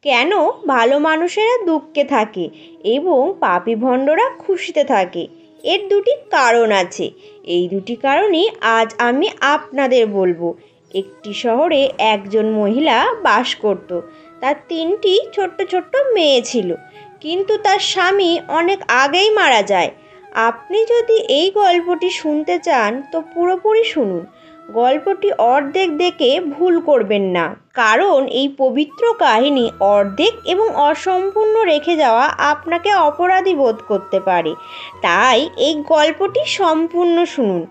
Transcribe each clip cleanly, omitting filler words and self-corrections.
কেন ভালো মানুষেরা দুঃখে থাকে এবং পাপী ভণ্ডরা খুশিতে থাকে? এর দুটি কারণ আছে। এই দুটি কারণই আজ আমি আপনাদের বলবো। একটি শহরে একজন মহিলা বাস করত। তার তিনটি ছোট্ট ছোট্ট মেয়ে ছিল, কিন্তু তার স্বামী অনেক আগেই মারা যায়। আপনি যদি এই গল্পটি শুনতে চান তো পুরোপুরি শুনুন। গল্পটি অর্ধেক দেখে ভুল করবেন না, কারণ এই পবিত্র কাহিনী অর্ধেক এবং অসম্পূর্ণ রেখে যাওয়া আপনাকে অপরাধী বোধ করতে পারে। তাই এই গল্পটি সম্পূর্ণ শুনুন।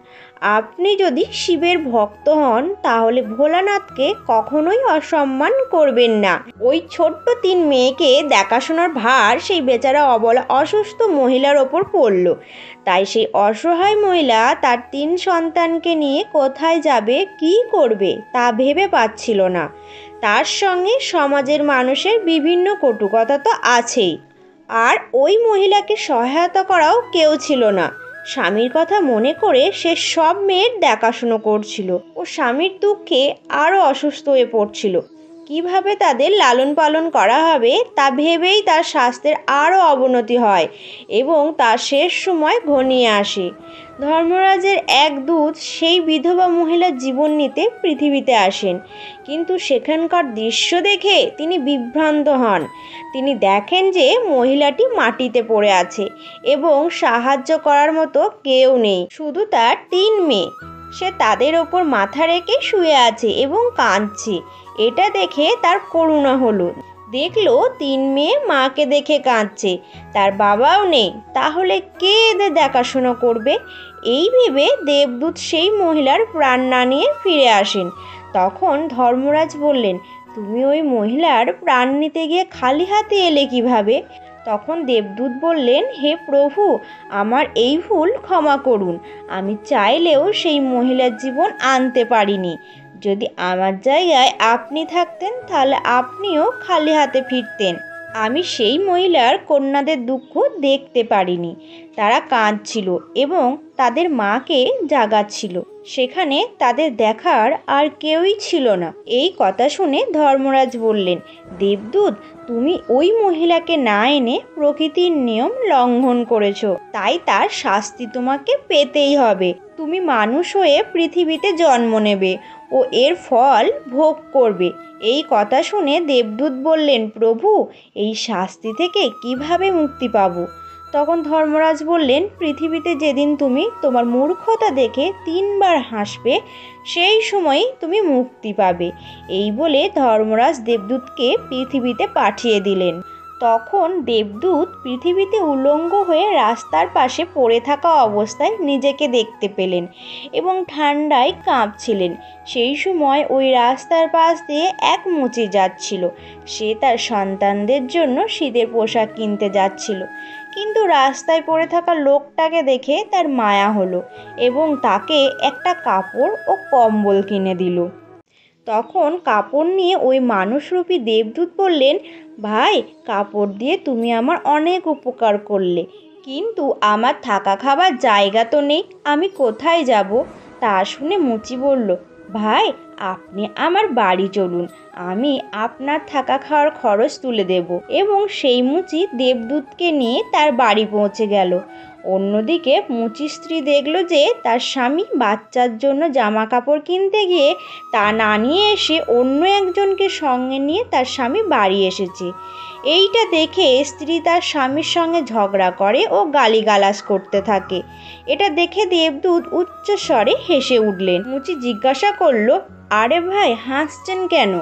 আপনি যদি শিবের ভক্ত হন তাহলে ভোলানাথকে কখনোই অসম্মান করবেন না। ওই ছোট্ট তিন মেয়েকে দেখাশোনার ভার সেই বেচারা অবলা অসুস্থ মহিলার ওপর পড়ল। তাই সেই অসহায় মহিলা তার তিন সন্তানকে নিয়ে কোথায় যাবে, কী করবে তা ভেবে পাচ্ছিল না। তার সঙ্গে সমাজের মানুষের বিভিন্ন কটুকথা তো আছেই, আর ওই মহিলাকে সহায়তা করাও কেউ ছিল না। স্বামীর কথা মনে করে সে সব মেয়ের দেখাশুনো করছিল ও স্বামীর দুঃখে আরও অসুস্থ হয়ে পড়ছিল। কিভাবে তাদের লালন পালন করা হবে তা ভেবেই তার স্বাস্থ্যের আরও অবনতি হয় এবং তার শেষ সময় ঘনিয়ে আসে। ধর্মরাজের এক দূত সেই বিধবা মহিলার জীবন নিতে পৃথিবীতে আসেন, কিন্তু সেখানকার দৃশ্য দেখে তিনি বিভ্রান্ত হন। তিনি দেখেন যে মহিলাটি মাটিতে পড়ে আছে এবং সাহায্য করার মতো কেউ নেই, শুধু তার তিন মেয়ে। সে তাদের ওপর মাথা রেখে শুয়ে আছে এবং কাঁদছে। এটা দেখে তার করুণা হলো। দেখলো তিন মেয়ে মাকে দেখে কাঁদছে, তার বাবাও নেই, তাহলে কে এদের দেখাশোনা করবে? এই ভেবে দেবদূত সেই মহিলার প্রাণ না নিয়ে ফিরে আসেন। তখন ধর্মরাজ বললেন, তুমি ওই মহিলার প্রাণ নিতে গিয়ে খালি হাতে এলে কিভাবে? তখন দেবদূত বললেন, হে প্রভু, আমার এই ভুল ক্ষমা করুন। আমি চাইলেও সেই মহিলার জীবন আনতে পারিনি। যদি আমার জায়গায় আপনি থাকতেন তাহলে আপনিও খালি হাতে ফিরতেন। আমি সেই মহিলার কন্যাদের দুঃখ দেখতে পারিনি। তারা কাঁদছিল এবং তাদের মাকে জাগাচ্ছিল। সেখানে তাদের দেখার আর কেউই ছিল না। এই কথা শুনে ধর্মরাজ বললেন, দেবদূত, তুমি ওই মহিলাকে না এনে প্রকৃতির নিয়ম লঙ্ঘন করেছ, তাই তার শাস্তি তোমাকে পেতেই হবে। তুমি মানুষ হয়ে পৃথিবীতে জন্ম নেবে ও এর ফল ভোগ করবে। এই কথা শুনে দেবদূত বললেন, প্রভু, এই শাস্তি থেকে কিভাবে মুক্তি পাবো? তখন ধর্মরাজ বললেন, পৃথিবীতে যেদিন তুমি তোমার মূর্খতা দেখে তিনবার হাসবে সেই সময়ই তুমি মুক্তি পাবে। এই বলে ধর্মরাজ দেবদূতকে পৃথিবীতে পাঠিয়ে দিলেন। তখন দেবদূত পৃথিবীতে উলঙ্গ হয়ে রাস্তার পাশে পড়ে থাকা অবস্থায় নিজেকে দেখতে পেলেন এবং ঠান্ডায় কাঁপছিলেন। সেই সময় ওই রাস্তার পাশ দিয়ে এক মুচি যাচ্ছিল। সে তার সন্তানদের জন্য শীতের পোশাক কিনতে যাচ্ছিল, কিন্তু রাস্তায় পড়ে থাকা লোকটাকে দেখে তার মায়া হলো এবং তাকে একটা কাপড় ও কম্বল কিনে দিল। তখন কাপড় নিয়ে ওই মানুষরূপী দেবদূত বললেন, ভাই, কাপড় দিয়ে তুমি আমার অনেক উপকার করলে, কিন্তু আমার থাকা খাবার জায়গা তো নেই, আমি কোথায় যাব? তা শুনে মুচি বলল, ভাই, আপনি আমার বাড়ি চলুন, আমি আপনার থাকা খাওয়ার খরচ তুলে দেব। এবং সেই মুচি দেবদূতকে নিয়ে তার বাড়ি পৌঁছে গেল। অন্যদিকে মুচির স্ত্রী দেখল যে তার স্বামী বাচ্চার জন্য জামা কাপড় কিনতে গিয়ে তা না নিয়ে এসে অন্য একজনকে সঙ্গে নিয়ে তার স্বামী বাড়ি এসেছে। এইটা দেখে স্ত্রী তার স্বামীর সঙ্গে ঝগড়া করে ও গালিগালাজ করতে থাকে। এটা দেখে দেবদূত উচ্চ স্বরে হেসে উঠলেন। মুচি জিজ্ঞাসা করলো, আরে ভাই, হাসছেন কেন?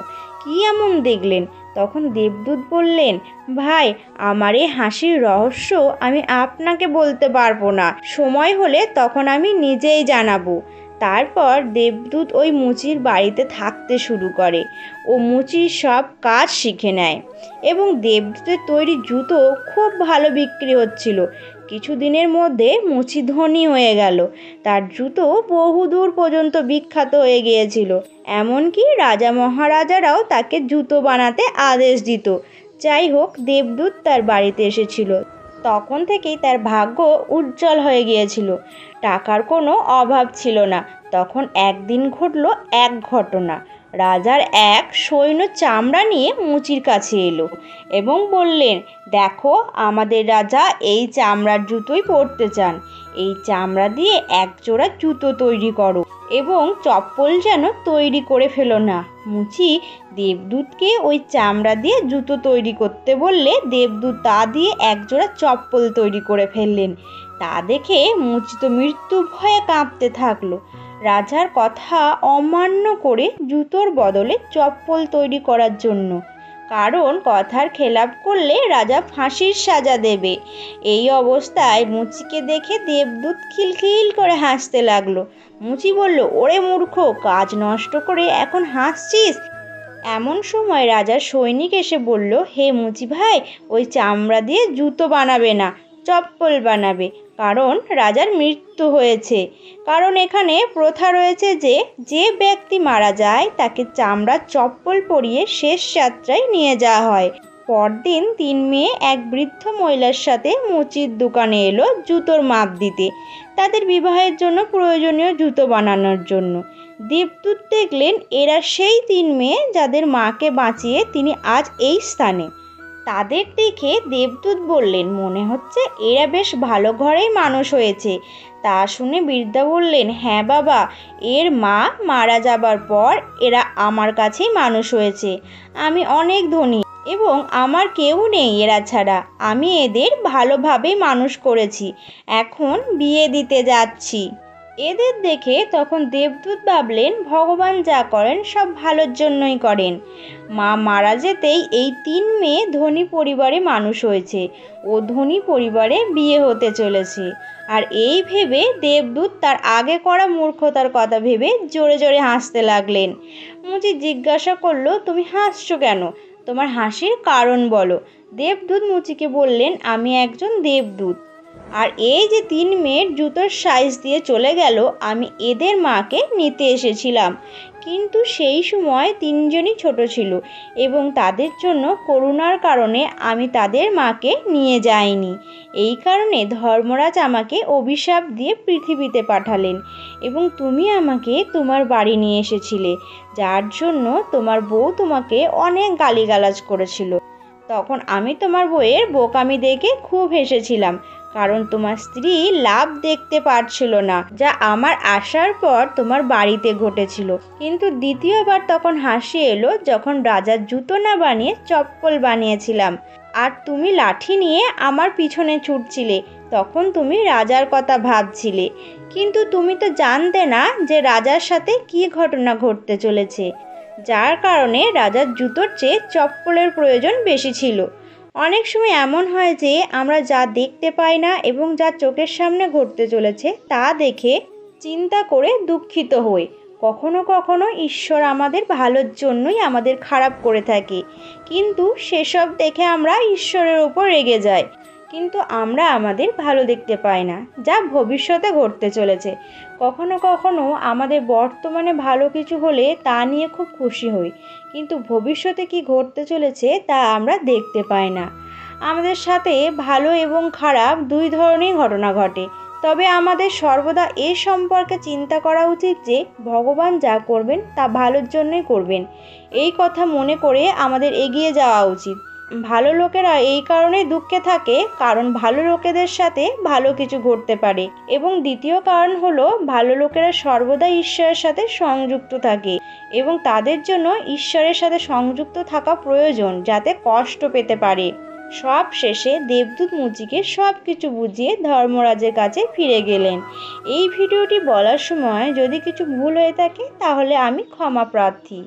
কি এমন দেখলেন? তখন দেবদূত বললেন, ভাই, আমার এই হাসির রহস্য আমি আপনাকে বলতে পারবো না, সময় হলে তখন আমি নিজেই জানাবো। তারপর দেবদূত ওই মুচির বাড়িতে থাকতে শুরু করে ও মুচির সব কাজ শিখে নেয় এবং দেবদূতের তৈরি জুতো খুব ভালো বিক্রি হচ্ছিল। কিছুদিনের মধ্যে মুচি ধনী হয়ে গেল। তার জুতো বহুদূর পর্যন্ত বিখ্যাত হয়ে গিয়েছিল, এমনকি রাজা মহারাজারাও তাকে জুতো বানাতে আদেশ দিত। যাই হোক, দেবদূত তার বাড়িতে এসেছিল। তখন থেকেই তার ভাগ্য উজ্জ্বল হয়ে গিয়েছিল। টাকার কোনো অভাব ছিল না। তখন একদিন ঘটল এক ঘটনা। রাজার এক সৈন্য চামড়া নিয়ে মুচির কাছে এলো এবং বললেন, দেখো, আমাদের রাজা এই চামড়ার জুতোই পরতে চান। এই চামড়া দিয়ে এক জোড়া জুতো তৈরি করো এবং চপ্পল যেন তৈরি করে ফেলো না। মুচি দেবদূতকে ওই চামড়া দিয়ে জুতো তৈরি করতে বললে দেবদূত তা দিয়ে একজোড়া চপ্পল তৈরি করে ফেললেন। তা দেখে মুচি তো মৃত্যু ভয়ে কাঁপতে থাকলো। রাজার কথা অমান্য করে জুতোর বদলে চপ্পল তৈরি করার জন্য, কারণ কথার খেলাপ করলে রাজা ফাঁসির সাজা দেবে। এই অবস্থায় মুচিকে দেখে দেবদূত খিলখিল করে হাসতে লাগলো। মুচি বলল, ওরে মূর্খ, কাজ নষ্ট করে এখন হাসছিস? এমন সময় রাজার সৈনিক এসে বলল, হে মুচি ভাই, ওই চামড়া দিয়ে জুতো বানাবে না, চপ্পল বানাবে, কারণ রাজার মৃত্যু হয়েছে। কারণ এখানে প্রথা রয়েছে যে যে ব্যক্তি মারা যায় তাকে চামড়ার চপ্পল পরিয়ে শেষ যাত্রায় নিয়ে যাওয়া হয়। পরদিন 3 মেয়ে এক বৃদ্ধ মহিলার সাথে মুচির দোকানে এলো জুতোর মাপ দিতে, তাদের বিবাহের জন্য প্রয়োজনীয় জুতো বানানোর জন্য। দেবদূত দেখলেন এরা সেই 3 মেয়ে যাদের মাকে বাঁচিয়ে তিনি আজ এই স্থানে। তাদের দেখে দেবদূত বললেন, মনে হচ্ছে এরা বেশ ভালো ঘরেই মানুষ হয়েছে। তা শুনে বৃদ্ধা বললেন, হ্যাঁ বাবা, এর মা মারা যাবার পর এরা আমার কাছেই মানুষ হয়েছে। আমি অনেক ধনী এবং আমার কেউ নেই এরা ছাড়া। আমি এদের ভালোভাবেই মানুষ করেছি, এখন বিয়ে দিতে যাচ্ছি। এদের দেখে তখন দেবদূত ভাবলেন, ভগবান যা করেন সব ভালোর জন্যই করেন। মা মারা যেতেই এই 3 মেয়ে ধনী পরিবারে মানুষ হয়েছে ও ধনী পরিবারে বিয়ে হতে চলেছে। আর এই ভেবে দেবদূত তার আগে করা মূর্খতার কথা ভেবে জোরে জোরে হাসতে লাগলেন। মুচি জিজ্ঞাসা করলো, তুমি হাসছো কেন? তোমার হাসির কারণ বলো। দেবদূত মুচিকে বললেন, আমি একজন দেবদূত, আর এই যে 3 মেয়ের জুতোর সাইজ দিয়ে চলে গেল, আমি এদের মাকে নিতে এসেছিলাম, কিন্তু সেই সময় 3 জনই ছোট ছিল এবং তাদের জন্য করুণার কারণে আমি তাদের মাকে নিয়ে যাইনি। এই কারণে ধর্মরাজ আমাকে অভিশাপ দিয়ে পৃথিবীতে পাঠালেন এবং তুমি আমাকে তোমার বাড়ি নিয়ে এসেছিলে, যার জন্য তোমার বউ তোমাকে অনেক গালিগালাজ করেছিল। তখন আমি তোমার বউয়ের বোকামি দেখে খুব হেসেছিলাম, কারণ তোমার স্ত্রী লাভ দেখতে পারছিল না, যা আমার আসার পর তোমার বাড়িতে ঘটেছিল। কিন্তু দ্বিতীয়বার তখন হাসি এলো যখন রাজার জুতো না বানিয়ে চপ্পল বানিয়েছিলাম, আর তুমি লাঠি নিয়ে আমার পিছনে ছুটছিলে। তখন তুমি রাজার কথা ভাবছিলে, কিন্তু তুমি তো জানতে না যে রাজার সাথে কী ঘটনা ঘটতে চলেছে, যার কারণে রাজার জুতোর চেয়ে চপ্পলের প্রয়োজন বেশি ছিল। অনেক সময় এমন হয় যে আমরা যা দেখতে পাই না এবং যা চোখের সামনে ঘটতে চলেছে তা দেখে চিন্তা করে দুঃখিত হই। কখনো কখনো ঈশ্বর আমাদের ভালোর জন্যই আমাদের খারাপ করে থাকে, কিন্তু সেসব দেখে আমরা ঈশ্বরের উপর রেগে যাই, কিন্তু আমরা আমাদের ভালো দেখতে পাই না যা ভবিষ্যতে ঘটতে চলেছে। কখনো কখনো আমাদের বর্তমানে ভালো কিছু হলে তা নিয়ে খুব খুশি হই, কিন্তু ভবিষ্যতে কি ঘটতে চলেছে তা আমরা দেখতে পাই না। আমাদের সাথে ভালো এবং খারাপ 2 ধরনের ঘটনা ঘটে, তবে আমাদের সর্বদা এ সম্পর্কে চিন্তা করা উচিত যে ভগবান যা করবেন তা ভালোর জন্যই করবেন। এই কথা মনে করে আমাদের এগিয়ে যাওয়া উচিত। ভালো লোকেরা এই কারণে দুঃখে থাকে কারণ ভালো লোকেদের সাথে ভালো কিছু ঘটতে পারে, এবং দ্বিতীয় কারণ হলো ভালো লোকেরা সর্বদা ঈশ্বরের সাথে সংযুক্ত থাকে এবং তাদের জন্য ঈশ্বরের সাথে সংযুক্ত থাকা প্রয়োজন যাতে কষ্ট পেতে পারে। সব শেষে দেবদূত মুচিকে সব কিছু বুঝিয়ে ধর্মরাজের কাছে ফিরে গেলেন। এই ভিডিওটি বলার সময় যদি কিছু ভুল হয়ে থাকে তাহলে আমি ক্ষমা প্রার্থী।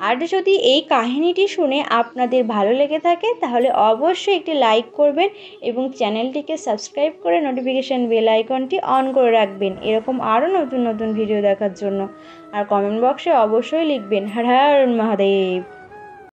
আর যদি এই কাহিনীটি শুনে আপনাদের ভালো লেগে থাকে তাহলে অবশ্যই একটি লাইক করবেন এবং চ্যানেলটিকে সাবস্ক্রাইব করে নোটিফিকেশান বেল আইকনটি অন করে রাখবেন এরকম আরও নতুন নতুন ভিডিও দেখার জন্য। আর কমেন্ট বক্সে অবশ্যই লিখবেন হর হর মহাদেব।